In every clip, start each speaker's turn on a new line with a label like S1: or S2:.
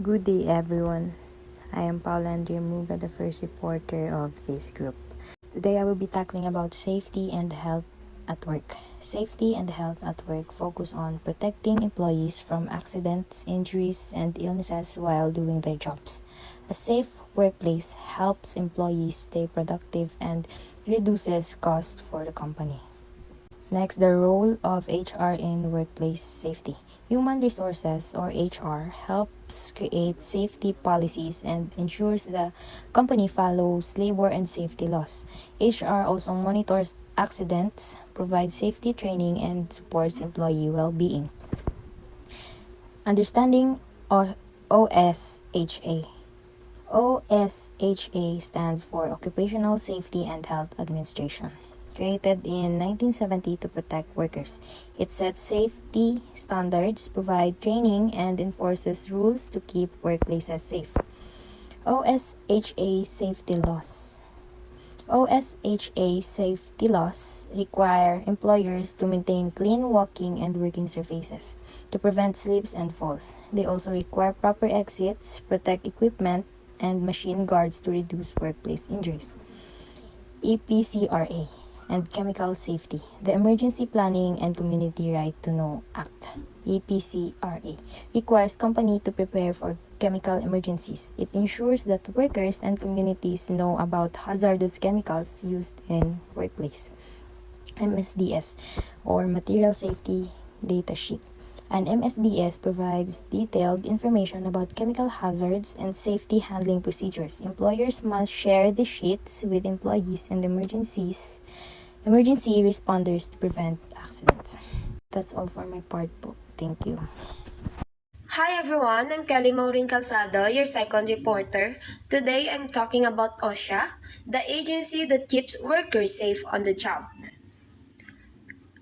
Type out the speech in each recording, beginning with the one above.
S1: Good day, everyone. I am Muga, the first reporter of this group. Today, I will be tackling about safety and health at work. Safety and health at work focus on protecting employees from accidents, injuries, and illnesses while doing their jobs. A safe workplace helps employees stay productive and reduces cost for the company. Next, the role of HR in workplace safety. Human resources, or HR, helps create safety policies and ensures the company follows labor and safety laws. HR also monitors accidents, provides safety training, and supports employee well-being. Understanding OSHA. OSHA stands for Occupational Safety and Health Administration. Created in 1970 to protect workers. It sets safety standards, provides training, and enforces rules to keep workplaces safe. OSHA Safety Laws. OSHA safety laws require employers to maintain clean walking and working surfaces to prevent slips and falls. They also require proper exits, protect equipment, and machine guards to reduce workplace injuries. EPCRA and Chemical Safety, the Emergency Planning and Community Right to Know Act. EPCRA requires company to prepare for chemical emergencies. It ensures that workers and communities know about hazardous chemicals used in workplace. MSDS, or Material Safety Data Sheet. An MSDS provides detailed information about chemical hazards and safety handling procedures. Employers must share the sheets with employees and emergency responders to prevent accidents. That's all for my part po. Thank you.
S2: Hi everyone, I'm Kelly Maureen Calzado, your second reporter. Today I'm talking about OSHA, the agency that keeps workers safe on the job.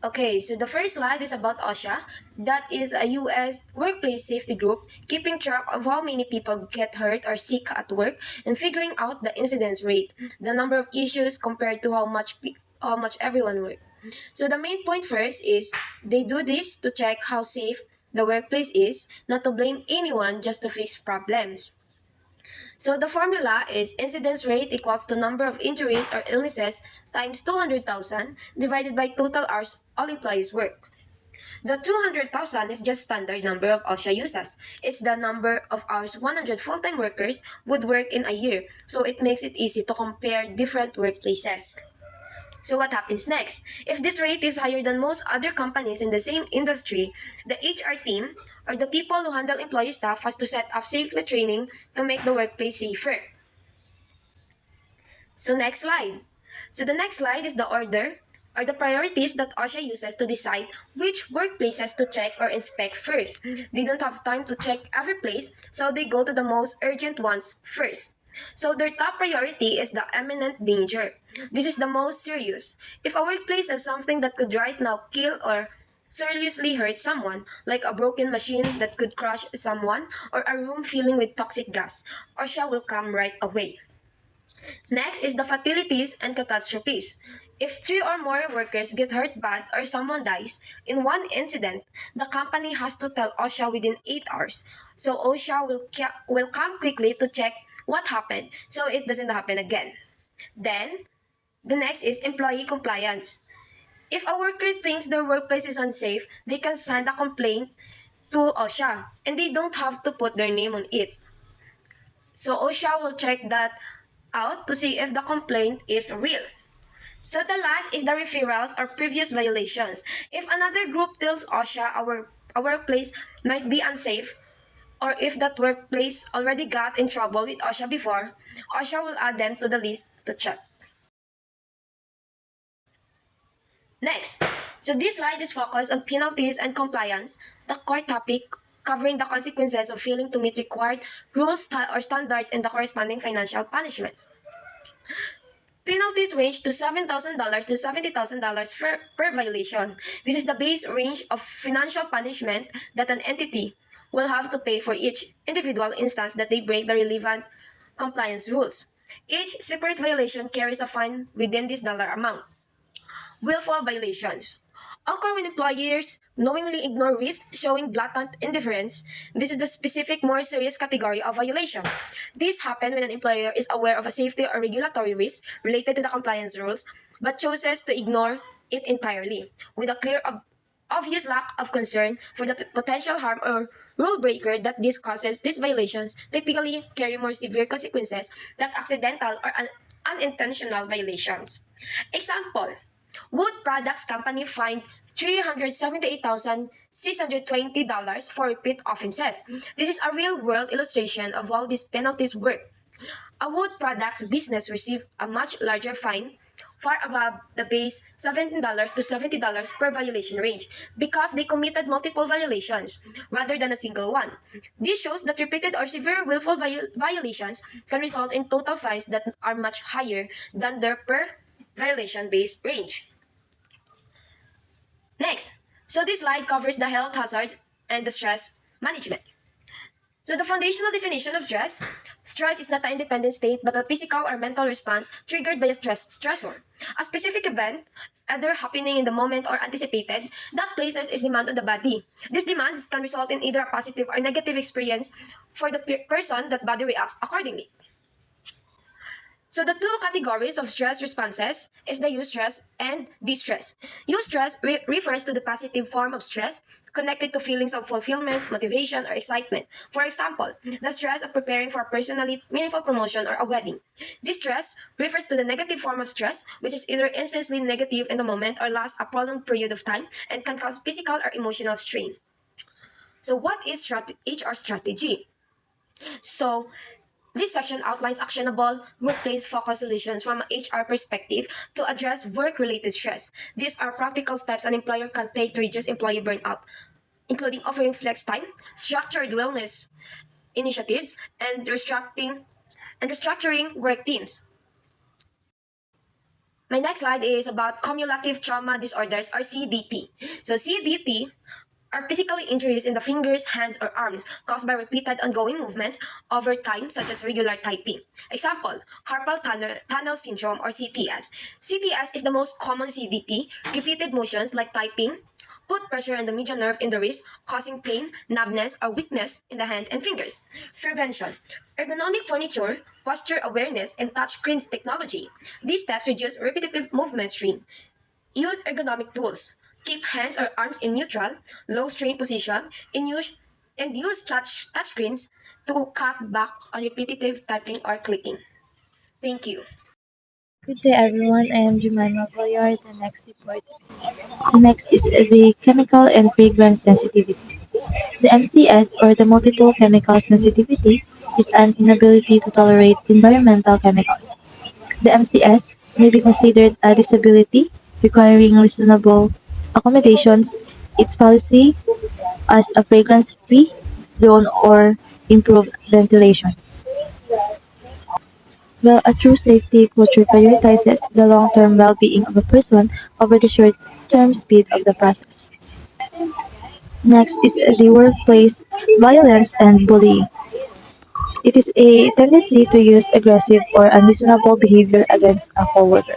S2: Okay, so the first slide is about OSHA. That is a US workplace safety group keeping track of how many people get hurt or sick at work and figuring out the incidence rate, the number of issues compared to how much everyone works. So the main point first is they do this to check how safe the workplace is, not to blame anyone, just to fix problems. So the formula is incidence rate equals to number of injuries or illnesses times 200,000 divided by total hours all employees work. The 200,000 is just standard number of OSHA uses. It's the number of hours 100 full-time workers would work in a year, so it makes it easy to compare different workplaces. So what happens next? If this rate is higher than most other companies in the same industry, the HR team or the people who handle employee staff has to set up safety training to make the workplace safer. So next slide. So the next slide is the order or the priorities that OSHA uses to decide which workplaces to check or inspect first. They don't have time to check every place, so they go to the most urgent ones first. So their top priority is the imminent danger. This is the most serious. If a workplace has something that could right now kill or seriously hurt someone, like a broken machine that could crush someone or a room filling with toxic gas, OSHA will come right away. Next is the fatalities and catastrophes. If 3 or more workers get hurt bad or someone dies in one incident, the company has to tell OSHA within 8 hours. So OSHA will come quickly to check what happened so it doesn't happen again. Then, the next is employee compliance. If a worker thinks their workplace is unsafe, they can send a complaint to OSHA and they don't have to put their name on it. So OSHA will check that out to see if the complaint is real. So the last is the referrals or previous violations. If another group tells OSHA a workplace might be unsafe, or if that workplace already got in trouble with OSHA before, OSHA will add them to the list to check. Next, so this slide is focused on penalties and compliance, the core topic covering the consequences of failing to meet required rules or standards and the corresponding financial punishments. Penalties range to $7,000 to $70,000 per violation. This is the base range of financial punishment that an entity will have to pay for each individual instance that they break the relevant compliance rules. Each separate violation carries a fine within this dollar amount. Willful violations. occur when employers knowingly ignore risk, showing blatant indifference. This is the specific, more serious category of violation. This happens when an employer is aware of a safety or regulatory risk related to the compliance rules, but chooses to ignore it entirely, with a clear obvious lack of concern for the potential harm or rule breaker that this causes. These violations typically carry more severe consequences than accidental or unintentional violations. Example: Wood Products Company fined $378,620 for repeat offenses. This is a real-world illustration of how these penalties work. A wood products business received a much larger fine, far above the base $17 to $70 per violation range, because they committed multiple violations rather than a single one. This shows that repeated or severe willful violations can result in total fines that are much higher than their per violation base range. Next, so this slide covers the health hazards and the stress management. So the foundational definition of stress: stress is not an independent state but a physical or mental response triggered by a stressor. A specific event, either happening in the moment or anticipated, that places its demand on the body. These demands can result in either a positive or negative experience for the person. That body reacts accordingly. So the two categories of stress responses is the eustress and distress. Eustress refers to the positive form of stress connected to feelings of fulfillment, motivation, or excitement. For example, the stress of preparing for a personally meaningful promotion or a wedding. Distress refers to the negative form of stress, which is either instantly negative in the moment or lasts a prolonged period of time and can cause physical or emotional strain. So what is HR strategy? So this section outlines actionable workplace-focused solutions from an HR perspective to address work-related stress. These are practical steps an employer can take to reduce employee burnout, including offering flex time, structured wellness initiatives, and restructuring work teams. My next slide is about cumulative trauma disorders, or CDT. So CDT are physical injuries in the fingers, hands, or arms caused by repeated ongoing movements over time, such as regular typing. Example: carpal tunnel syndrome, or CTS. CTS is the most common CDT. Repeated motions like typing put pressure on the median nerve in the wrist, causing pain, numbness, or weakness in the hand and fingers. Prevention: ergonomic furniture, posture awareness, and touchscreens technology. These steps reduce repetitive movement strain. Use ergonomic tools. Keep hands or arms in neutral, low strain position, and use touchscreens to cut back on repetitive typing or clicking. Thank you.
S3: Good day everyone, I am Jemima Vallar, the next reporter. So next is the chemical and fragrance sensitivities. The MCS, or the multiple chemical sensitivity, is an inability to tolerate environmental chemicals. The MCS may be considered a disability requiring reasonable accommodations. Its policy as a fragrance-free zone or improved ventilation. Well, a true safety culture prioritizes the long-term well-being of a person over the short-term speed of the process. Next is the workplace violence and bullying. It is a tendency to use aggressive or unreasonable behavior against a coworker.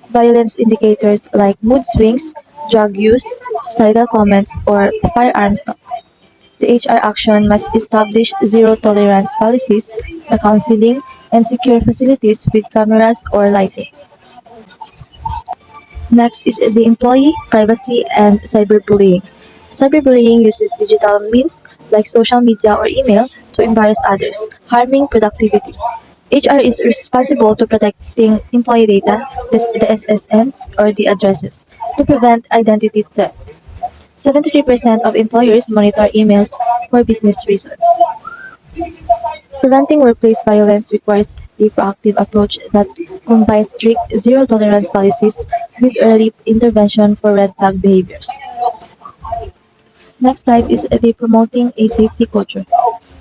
S3: Violence indicators like mood swings, drug use, suicidal comments, or firearms talk. The HR action must establish zero tolerance policies, the counseling, and secure facilities with cameras or lighting. Next is the employee privacy and cyberbullying. Cyberbullying uses digital means like social media or email to embarrass others, harming productivity. HR is responsible to protecting employee data, the SSNs or the addresses, to prevent identity theft. 73% of employers monitor emails for business reasons. Preventing workplace violence requires a proactive approach that combines strict zero-tolerance policies with early intervention for red flag behaviors. Next slide is the promoting a safety culture.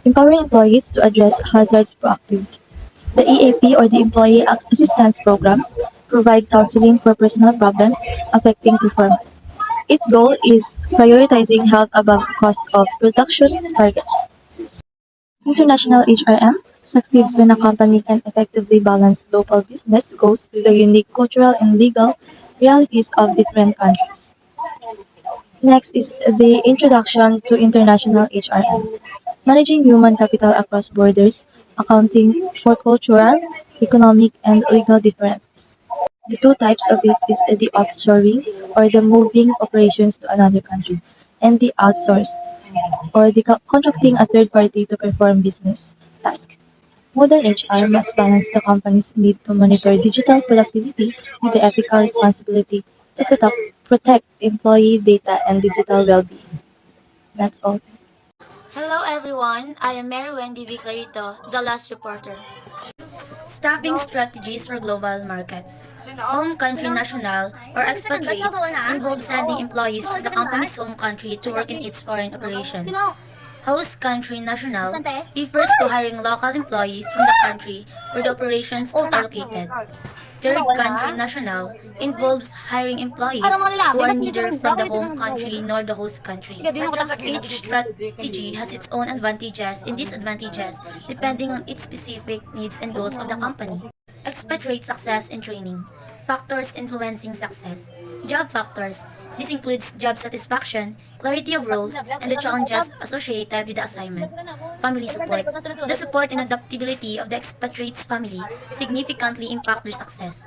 S3: Empowering employees to address hazards proactively. The EAP, or the Employee Assistance Programs, provide counseling for personal problems affecting performance. Its goal is prioritizing health above cost of production targets. International HRM succeeds when a company can effectively balance local business goals with the unique cultural and legal realities of different countries. Next is the introduction to international HRM, managing human capital across borders, accounting for cultural, economic, and legal differences. The two types of it is the offshoring, or the moving operations to another country, and the outsourced, or the contracting a third party to perform business tasks. Modern HR must balance the company's need to monitor digital productivity with the ethical responsibility to protect employee data and digital well-being. That's all.
S4: Hello everyone, I am Mary Wendy V. Clarito, the last reporter.
S5: Staffing strategies for global markets. Home country national or expatriates involve sending employees from the company's home country to work in its foreign operations. Host country national refers to hiring local employees from the country where the operations are located. Third country national involves hiring employees who are neither from the home country nor the host country. Each strategy has its own advantages and disadvantages depending on its specific needs and goals of the company. Expatriate success and training. Factors influencing success. Job factors. This includes job satisfaction, clarity of roles, and the challenges associated with the assignment. Family support. The support and adaptability of the expatriate's family significantly impact their success.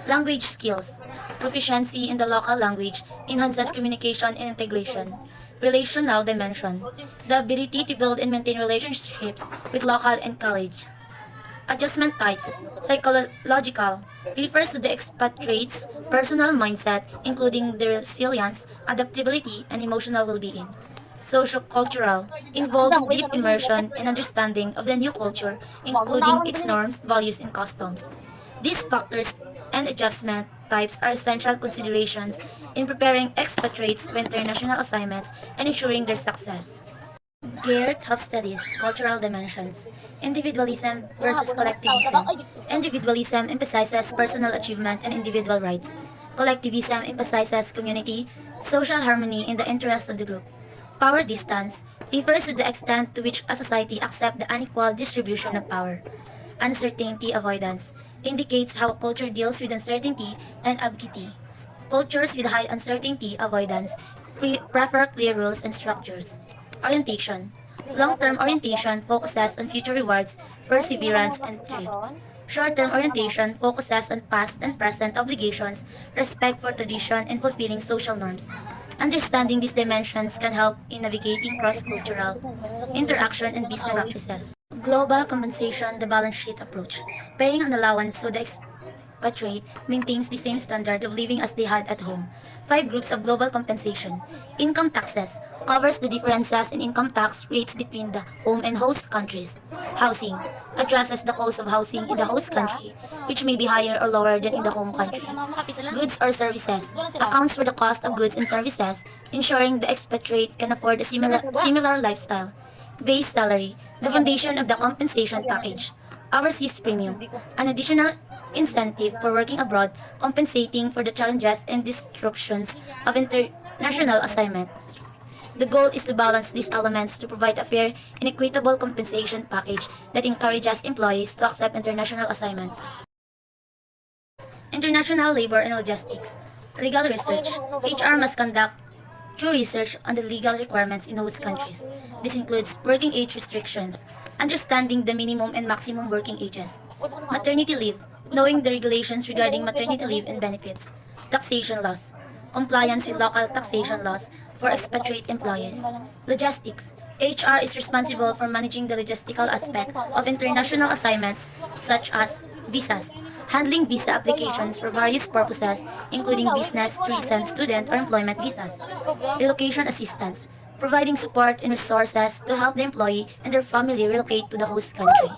S5: Language skills. Proficiency in the local language enhances communication and integration. Relational dimension. The ability to build and maintain relationships with local and colleagues. Adjustment types. Psychological refers to the expatriate's personal mindset, including their resilience, adaptability, and emotional well-being. Sociocultural involves deep immersion and understanding of the new culture, including its norms, values, and customs. These factors and adjustment types are essential considerations in preparing expatriates for international assignments and ensuring their success. Geared Health Studies, Cultural Dimensions. Individualism versus collectivism. Individualism emphasizes personal achievement and individual rights. Collectivism emphasizes community, social harmony in the interest of the group. Power distance refers to the extent to which a society accepts the unequal distribution of power. Uncertainty avoidance indicates how a culture deals with uncertainty and ambiguity. Cultures with high uncertainty avoidance prefer clear rules and structures. Orientation. Long-term orientation focuses on future rewards, perseverance, and thrift. Short-term orientation focuses on past and present obligations, respect for tradition, and fulfilling social norms. Understanding these dimensions can help in navigating cross-cultural interaction and business practices. Global compensation, the balance sheet approach. Paying an allowance so the expatriate maintains the same standard of living as they had at home. 5 groups of global compensation. Income taxes covers the differences in income tax rates between the home and host countries. Housing addresses the cost of housing in the host country, which may be higher or lower than in the home country. Goods or services accounts for the cost of goods and services, ensuring the expatriate can afford a similar lifestyle. Base salary, the foundation of the compensation package. Overseas premium, an additional incentive for working abroad, compensating for the challenges and disruptions of international assignments. The goal is to balance these elements to provide a fair and equitable compensation package that encourages employees to accept international assignments. International labor and logistics. Legal research. HR must conduct through research on the legal requirements in host countries. This includes working age restrictions, understanding the minimum and maximum working ages, maternity leave, knowing the regulations regarding maternity leave and benefits, taxation laws, compliance with local taxation laws for expatriate employees, logistics. HR is responsible for managing the logistical aspect of international assignments such as visas, handling visa applications for various purposes, including business, tourism, student, or employment visas. Relocation assistance, providing support and resources to help the employee and their family relocate to the host country.